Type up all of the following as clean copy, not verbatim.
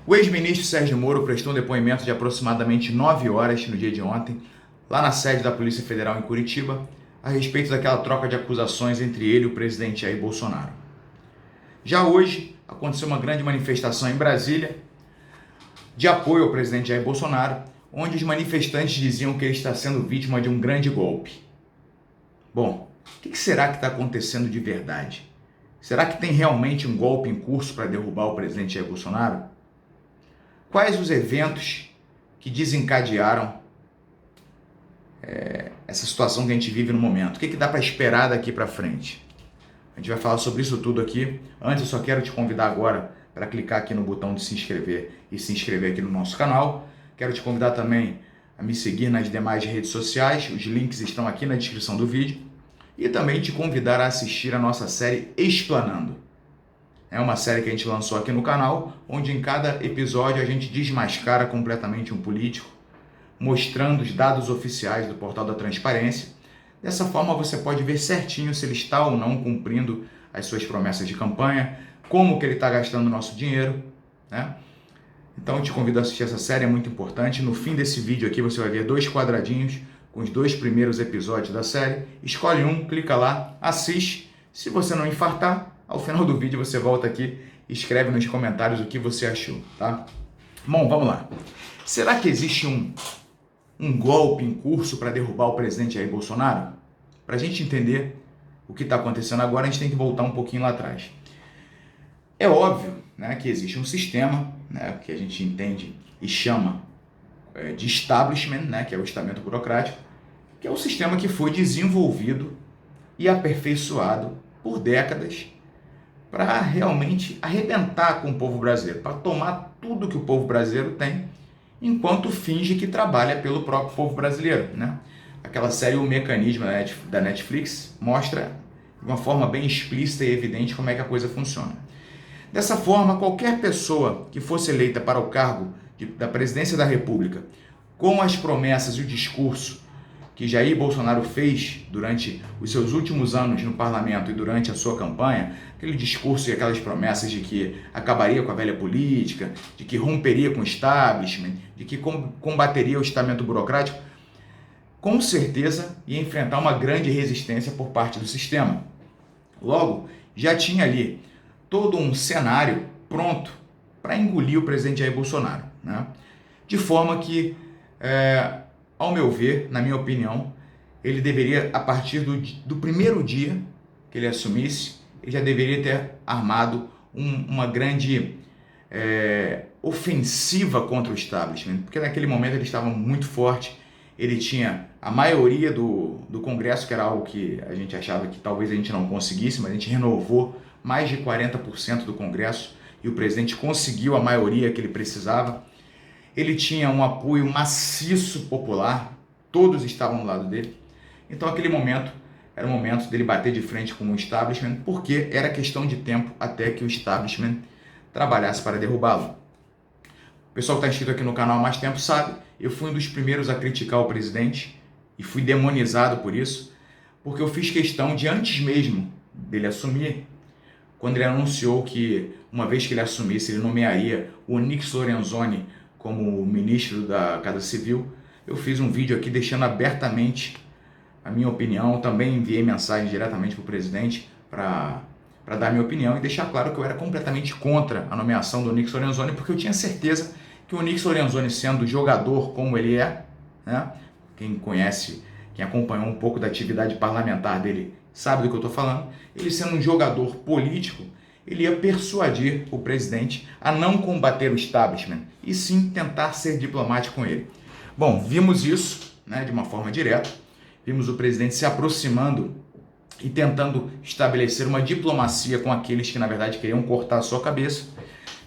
O ex-ministro Sérgio Moro prestou um depoimento de aproximadamente 9 horas no dia de ontem, lá na sede da Polícia Federal em Curitiba, a respeito daquela troca de acusações entre ele e o presidente Jair Bolsonaro. Já hoje, aconteceu uma grande manifestação em Brasília, de apoio ao presidente Jair Bolsonaro, onde os manifestantes diziam que ele está sendo vítima de um grande golpe. Bom, o que será que está acontecendo de verdade? Será que tem realmente um golpe em curso para derrubar o presidente Jair Bolsonaro? Quais os eventos que desencadearam essa situação que a gente vive no momento? O que dá para esperar daqui para frente? A gente vai falar sobre isso tudo aqui. Antes, eu só quero te convidar agora para clicar aqui no botão de se inscrever e se inscrever aqui no nosso canal. Quero te convidar também a me seguir nas demais redes sociais. Os links estão aqui na descrição do vídeo. E também te convidar a assistir a nossa série Explanando. É uma série que a gente lançou aqui no canal, onde em cada episódio a gente desmascara completamente um político, mostrando os dados oficiais do Portal da Transparência. Dessa forma você pode ver certinho se ele está ou não cumprindo as suas promessas de campanha, como que ele está gastando o nosso dinheiro, né? Então eu te convido a assistir essa série, é muito importante. No fim desse vídeo aqui você vai ver 2 quadradinhos com os 2 primeiros episódios da série. Escolhe um, clica lá, assiste. Se você não infartar, ao final do vídeo você volta aqui e escreve nos comentários o que você achou, tá? Bom, vamos lá. Será que existe um golpe em curso para derrubar o presidente Jair Bolsonaro? Para a gente entender o que está acontecendo agora, a gente tem que voltar um pouquinho lá atrás. É óbvio, né, que existe um sistema, né, que a gente entende e chama de establishment, né, que é o estamento burocrático, que é o sistema que foi desenvolvido e aperfeiçoado por décadas para realmente arrebentar com o povo brasileiro, para tomar tudo que o povo brasileiro tem, enquanto finge que trabalha pelo próprio povo brasileiro, né? Aquela série O Mecanismo da Netflix mostra de uma forma bem explícita e evidente como é que a coisa funciona. Dessa forma, qualquer pessoa que fosse eleita para o cargo da presidência da República, com as promessas e o discurso que Jair Bolsonaro fez durante os seus últimos anos no parlamento e durante a sua campanha, aquele discurso e aquelas promessas de que acabaria com a velha política, de que romperia com o establishment, de que combateria o estamento burocrático, com certeza ia enfrentar uma grande resistência por parte do sistema. Logo, já tinha ali todo um cenário pronto para engolir o presidente Jair Bolsonaro, né? De forma que, ao meu ver, na minha opinião, ele deveria, a partir do primeiro dia que ele assumisse, ele já deveria ter armado uma grande ofensiva contra o establishment, porque naquele momento ele estava muito forte, ele tinha a maioria do Congresso, que era algo que a gente achava que talvez a gente não conseguisse, mas a gente renovou mais de 40% do Congresso e o presidente conseguiu a maioria que ele precisava. Ele tinha um apoio maciço popular, todos estavam do lado dele. Então aquele momento era o momento dele bater de frente com o establishment, porque era questão de tempo até que o establishment trabalhasse para derrubá-lo. O pessoal que está inscrito aqui no canal há mais tempo sabe, eu fui um dos primeiros a criticar o presidente e fui demonizado por isso, porque eu fiz questão de, antes mesmo dele assumir, quando ele anunciou que uma vez que ele assumisse, ele nomearia o Onyx Lorenzoni como ministro da Casa Civil, eu fiz um vídeo aqui deixando abertamente a minha opinião, também enviei mensagem diretamente para o presidente para dar minha opinião e deixar claro que eu era completamente contra a nomeação do Onyx Lorenzoni, porque eu tinha certeza que o Onyx Lorenzoni, sendo jogador como ele é, né, quem conhece, quem acompanhou um pouco da atividade parlamentar dele sabe do que eu estou falando, ele sendo um jogador político, ele ia persuadir o presidente a não combater o establishment e sim tentar ser diplomático com ele. Bom, vimos isso, né, de uma forma direta, vimos o presidente se aproximando e tentando estabelecer uma diplomacia com aqueles que na verdade queriam cortar a sua cabeça.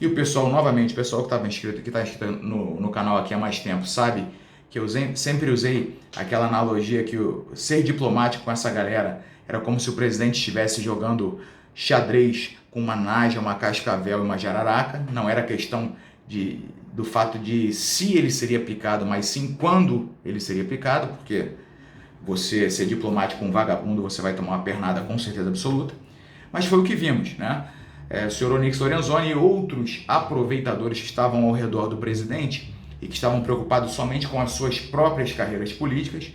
E o pessoal, novamente, o pessoal que estava inscrito, que está inscrito no canal aqui há mais tempo, sabe que eu sempre usei aquela analogia que ser diplomático com essa galera era como se o presidente estivesse jogando xadrez com uma naja, uma cascavel e uma jararaca. Não era questão do fato de se ele seria picado, mas sim quando ele seria picado, porque você ser diplomático com um vagabundo, você vai tomar uma pernada com certeza absoluta. Mas foi o que vimos, né? o senhor Onyx Lorenzoni e outros aproveitadores que estavam ao redor do presidente e que estavam preocupados somente com as suas próprias carreiras políticas,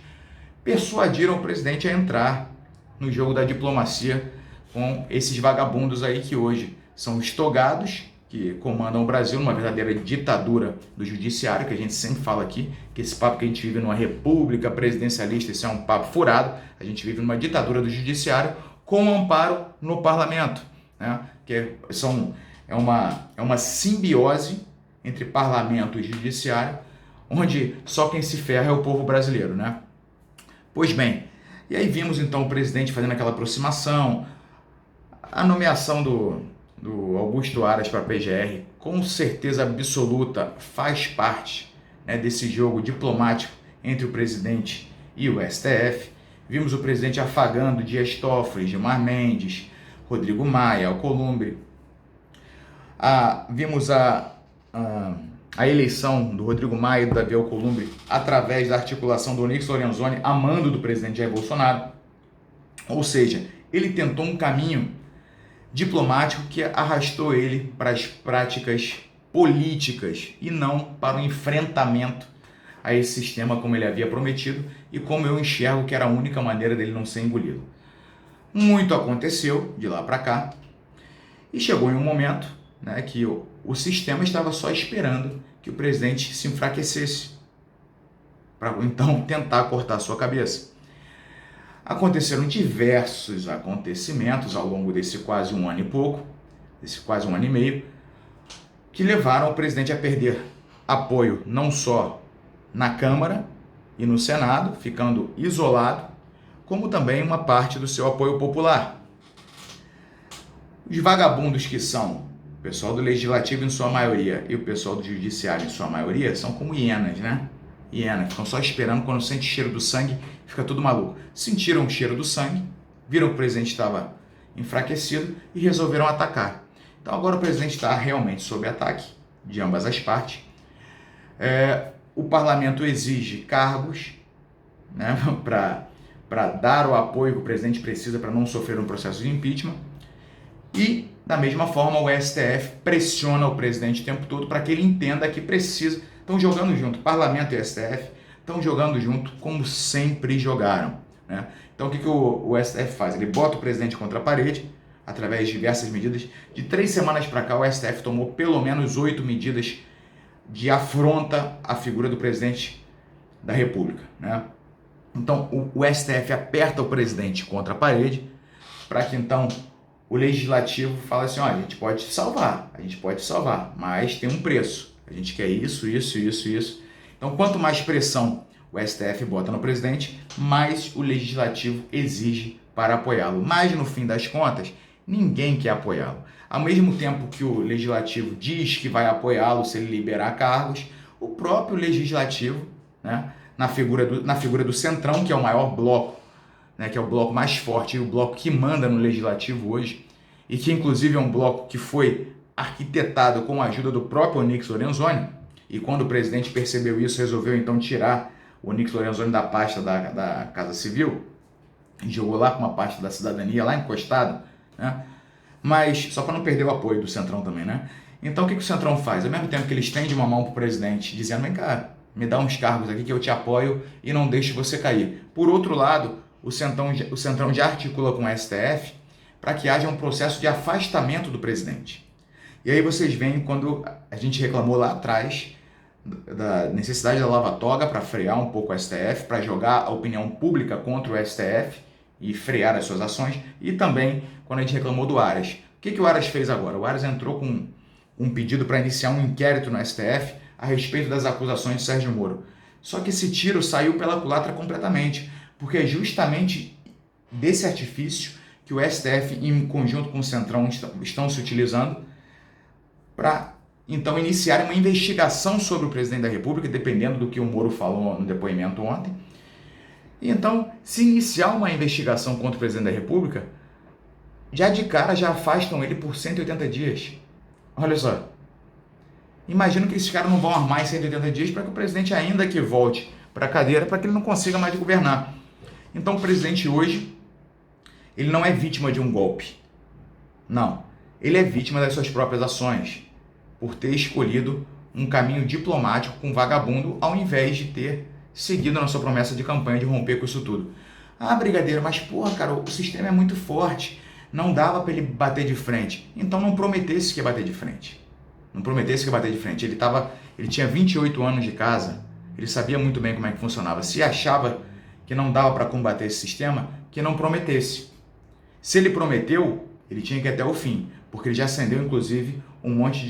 persuadiram o presidente a entrar no jogo da diplomacia com esses vagabundos aí que hoje são os togados, que comandam o Brasil numa verdadeira ditadura do judiciário, que a gente sempre fala aqui, que esse papo que a gente vive numa república presidencialista, isso é um papo furado, a gente vive numa ditadura do judiciário com amparo no parlamento, né? É uma simbiose entre parlamento e judiciário, onde só quem se ferra é o povo brasileiro, né? Pois bem, e aí vimos então o presidente fazendo aquela aproximação, a nomeação do Augusto Aras para a PGR, com certeza absoluta, faz parte, né, desse jogo diplomático entre o presidente e o STF. Vimos o presidente afagando Dias Toffoli, Gilmar Mendes, Rodrigo Maia, Alcolumbre. Vimos a eleição do Rodrigo Maia e do Davi Alcolumbre através da articulação do Onyx Lorenzoni a mando do presidente Jair Bolsonaro. Ou seja, ele tentou um caminho diplomático que arrastou ele para as práticas políticas e não para o enfrentamento a esse sistema como ele havia prometido e como eu enxergo que era a única maneira dele não ser engolido. Muito aconteceu de lá para cá e chegou em um momento, né, que o sistema estava só esperando que o presidente se enfraquecesse para então tentar cortar sua cabeça. Aconteceram diversos acontecimentos ao longo desse quase um ano e pouco, desse quase um ano e meio, que levaram o presidente a perder apoio não só na Câmara e no Senado, ficando isolado, como também uma parte do seu apoio popular. Os vagabundos que são o pessoal do Legislativo em sua maioria e o pessoal do Judiciário em sua maioria são como hienas, né? Hienas, ficam só esperando, quando sente o cheiro do sangue, fica tudo maluco. Sentiram o cheiro do sangue, viram que o presidente estava enfraquecido e resolveram atacar. Então agora o presidente está realmente sob ataque de ambas as partes. O parlamento exige cargos, né, para dar o apoio que o presidente precisa para não sofrer um processo de impeachment. E, da mesma forma, o STF pressiona o presidente o tempo todo para que ele entenda que precisa. Estão jogando junto, parlamento e STF estão jogando junto como sempre jogaram, né? Então o que o STF faz? Ele bota o presidente contra a parede, através de diversas medidas. De 3 semanas para cá, o STF tomou pelo menos 8 medidas de afronta à figura do presidente da República, né? Então o STF aperta o presidente contra a parede para que então o Legislativo fale assim: olha, a gente pode salvar, mas tem um preço. A gente quer isso. Então, quanto mais pressão o STF bota no presidente, mais o Legislativo exige para apoiá-lo. Mas, no fim das contas, ninguém quer apoiá-lo. Ao mesmo tempo que o Legislativo diz que vai apoiá-lo se ele liberar cargos, o próprio Legislativo, né, na figura do Centrão, que é o maior bloco, né, que é o bloco mais forte e o bloco que manda no Legislativo hoje, e que inclusive é um bloco que foi arquitetado com a ajuda do próprio Onyx Lorenzoni, e quando o presidente percebeu isso, resolveu então tirar o Onyx Lorenzoni da pasta da Casa Civil, e jogou lá com uma pasta da cidadania, lá encostado, né? Mas só para não perder o apoio do Centrão também, né? Então o que o Centrão faz? Ao mesmo tempo que ele estende uma mão para o presidente, dizendo: vem cá, me dá uns cargos aqui que eu te apoio e não deixe você cair. Por outro lado, o Centrão já articula com o STF para que haja um processo de afastamento do presidente. E aí vocês veem quando a gente reclamou lá atrás da necessidade da lava-toga para frear um pouco o STF, para jogar a opinião pública contra o STF e frear as suas ações, e também quando a gente reclamou do Aras. O que o Aras fez agora? O Aras entrou com um pedido para iniciar um inquérito no STF a respeito das acusações de Sérgio Moro. Só que esse tiro saiu pela culatra completamente, porque é justamente desse artifício que o STF, em conjunto com o Centrão, estão se utilizando para, então, iniciar uma investigação sobre o presidente da República, dependendo do que o Moro falou no depoimento ontem. E então, se iniciar uma investigação contra o presidente da República, já de cara já afastam ele por 180 dias. Olha só. Imagino que esses caras não vão armar em 180 dias para que o presidente ainda que volte para a cadeira, para que ele não consiga mais governar. Então o presidente hoje, ele não é vítima de um golpe. Não. ele é vítima das suas próprias ações, por ter escolhido um caminho diplomático com vagabundo, ao invés de ter seguido na sua promessa de campanha de romper com isso tudo. Ah, brigadeiro, mas porra, cara, o sistema é muito forte, não dava para ele bater de frente. Então não prometesse que ia bater de frente. Não prometesse que ia bater de frente. Ele tinha 28 anos de casa, ele sabia muito bem como é que funcionava. Se achava que não dava para combater esse sistema, que não prometesse. Se ele prometeu, ele tinha que ir até o fim, porque ele já acendeu, inclusive, um monte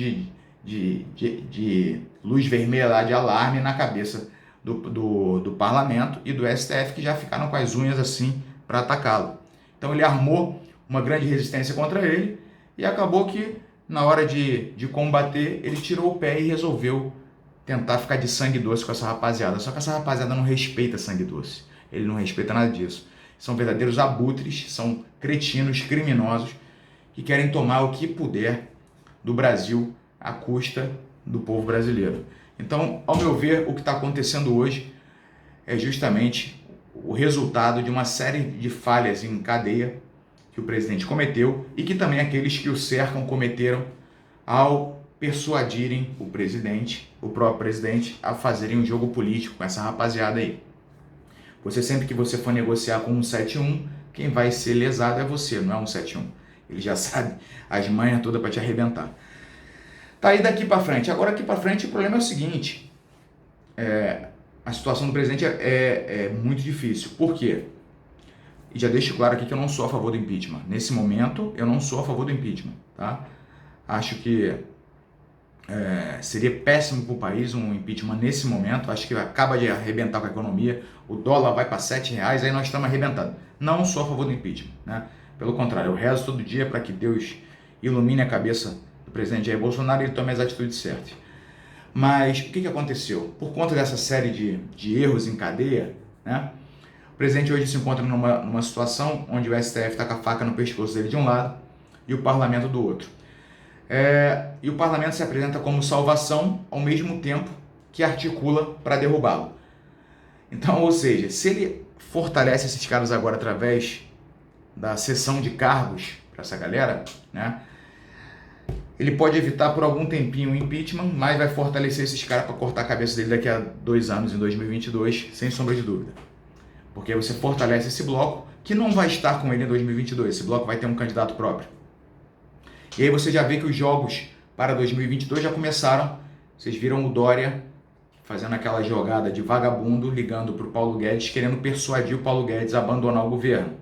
de luz vermelha lá, de alarme na cabeça do parlamento e do STF, que já ficaram com as unhas assim para atacá-lo. Então ele armou uma grande resistência contra ele e acabou que, na hora de combater, ele tirou o pé e resolveu tentar ficar de sangue doce com essa rapaziada. Só que essa rapaziada não respeita sangue doce. Ele não respeita nada disso. São verdadeiros abutres, são cretinos, criminosos, que querem tomar o que puder do Brasil à custa do povo brasileiro. Então, ao meu ver, o que está acontecendo hoje é justamente o resultado de uma série de falhas em cadeia que o presidente cometeu e que também aqueles que o cercam cometeram ao persuadirem o presidente, o próprio presidente, a fazerem um jogo político com essa rapaziada aí. Sempre que você for negociar com um 171, quem vai ser lesado é você, não é um 171. Ele já sabe as manhas todas para te arrebentar. Tá aí daqui para frente. Agora aqui para frente o problema é o seguinte, a situação do presidente é muito difícil. Por quê? E já deixo claro aqui que eu não sou a favor do impeachment. Nesse momento, eu não sou a favor do impeachment. Tá? Acho que seria péssimo para o país um impeachment nesse momento. Acho que acaba de arrebentar com a economia. O dólar vai para R$7, aí nós estamos arrebentando. Não sou a favor do impeachment. Né? Pelo contrário, eu rezo todo dia para que Deus ilumine a cabeça do presidente Jair Bolsonaro e ele tome as atitudes certas. Mas o que aconteceu? Por conta dessa série de erros em cadeia, né? O presidente hoje se encontra numa situação onde o STF está com a faca no pescoço dele de um lado e o parlamento do outro. E o parlamento se apresenta como salvação ao mesmo tempo que articula para derrubá-lo. Então, ou seja, se ele fortalece esses caras agora através da cessão de cargos para essa galera, né? Ele pode evitar por algum tempinho o impeachment, mas vai fortalecer esses caras para cortar a cabeça dele daqui a 2 anos, em 2022, sem sombra de dúvida. Porque você fortalece esse bloco, que não vai estar com ele em 2022. Esse bloco vai ter um candidato próprio. E aí você já vê que os jogos para 2022 já começaram. Vocês viram o Dória fazendo aquela jogada de vagabundo, ligando para o Paulo Guedes, querendo persuadir o Paulo Guedes a abandonar o governo.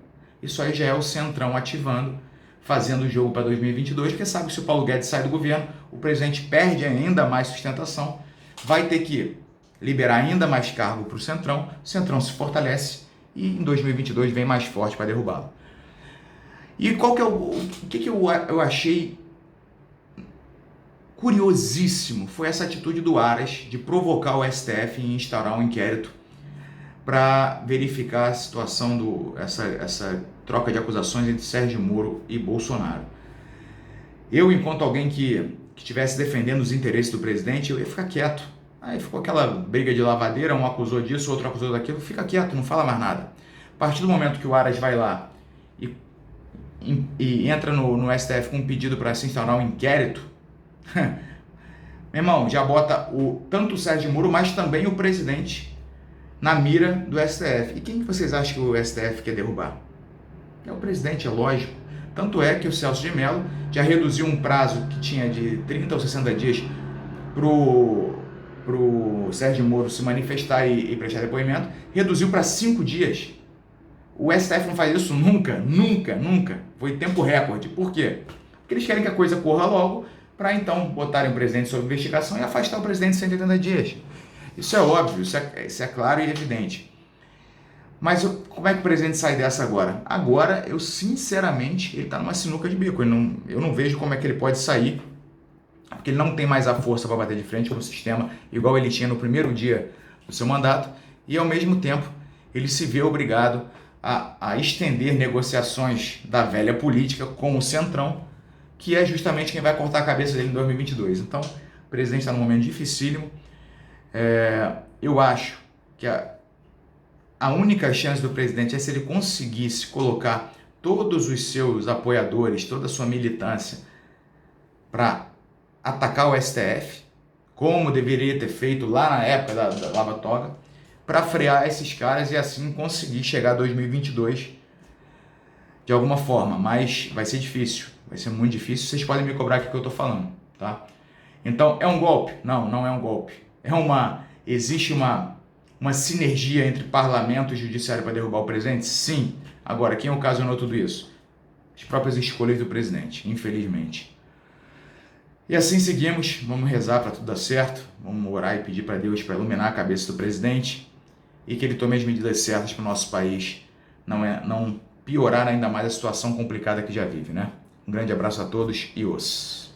Isso aí já é o Centrão ativando, fazendo o jogo para 2022, porque sabe que se o Paulo Guedes sai do governo, o presidente perde ainda mais sustentação, vai ter que liberar ainda mais cargo para o Centrão se fortalece e em 2022 vem mais forte para derrubá-lo. E qual que é o que eu achei curiosíssimo foi essa atitude do Aras de provocar o STF e instaurar um inquérito para verificar a situação essa troca de acusações entre Sérgio Moro e Bolsonaro. Eu, enquanto alguém que estivesse defendendo os interesses do presidente, eu ia ficar quieto. Aí ficou aquela briga de lavadeira, um acusou disso, outro acusou daquilo, fica quieto, não fala mais nada. A partir do momento que o Aras vai lá e entra no STF com um pedido para se instaurar um inquérito, meu irmão, já bota tanto o Sérgio Moro, mas também o presidente na mira do STF. E quem que vocês acham que o STF quer derrubar? É o presidente, é lógico. Tanto é que o Celso de Mello já reduziu um prazo que tinha de 30 ou 60 dias pro Sérgio Moro se manifestar e prestar depoimento, reduziu para 5 dias. O STF não faz isso nunca. Foi tempo recorde. Por quê? Porque eles querem que a coisa corra logo para então botarem o presidente sob investigação e afastar o presidente em 180 dias. Isso é óbvio, isso é claro e evidente. Mas como é que o presidente sai dessa agora? Agora, eu sinceramente, ele está numa sinuca de bico. Eu não vejo como é que ele pode sair, porque ele não tem mais a força para bater de frente com o sistema, igual ele tinha no primeiro dia do seu mandato, e ao mesmo tempo ele se vê obrigado a estender negociações da velha política com o Centrão, que é justamente quem vai cortar a cabeça dele em 2022. Então, o presidente está num momento dificílimo. Eu acho que a única chance do presidente é se ele conseguisse colocar todos os seus apoiadores, toda a sua militância para atacar o STF, como deveria ter feito lá na época da Lava Toga, para frear esses caras e assim conseguir chegar a 2022 de alguma forma, mas vai ser difícil, vai ser muito difícil. Vocês podem me cobrar aqui o que eu estou falando, tá? Então, é um golpe? Não, não é um golpe. Existe uma sinergia entre parlamento e judiciário para derrubar o presidente? Sim. Agora, quem ocasionou tudo isso? As próprias escolhas do presidente, infelizmente. E assim seguimos, vamos rezar para tudo dar certo, vamos orar e pedir para Deus para iluminar a cabeça do presidente e que ele tome as medidas certas para o nosso país não piorar ainda mais a situação complicada que já vive, né? Um grande abraço a todos e os.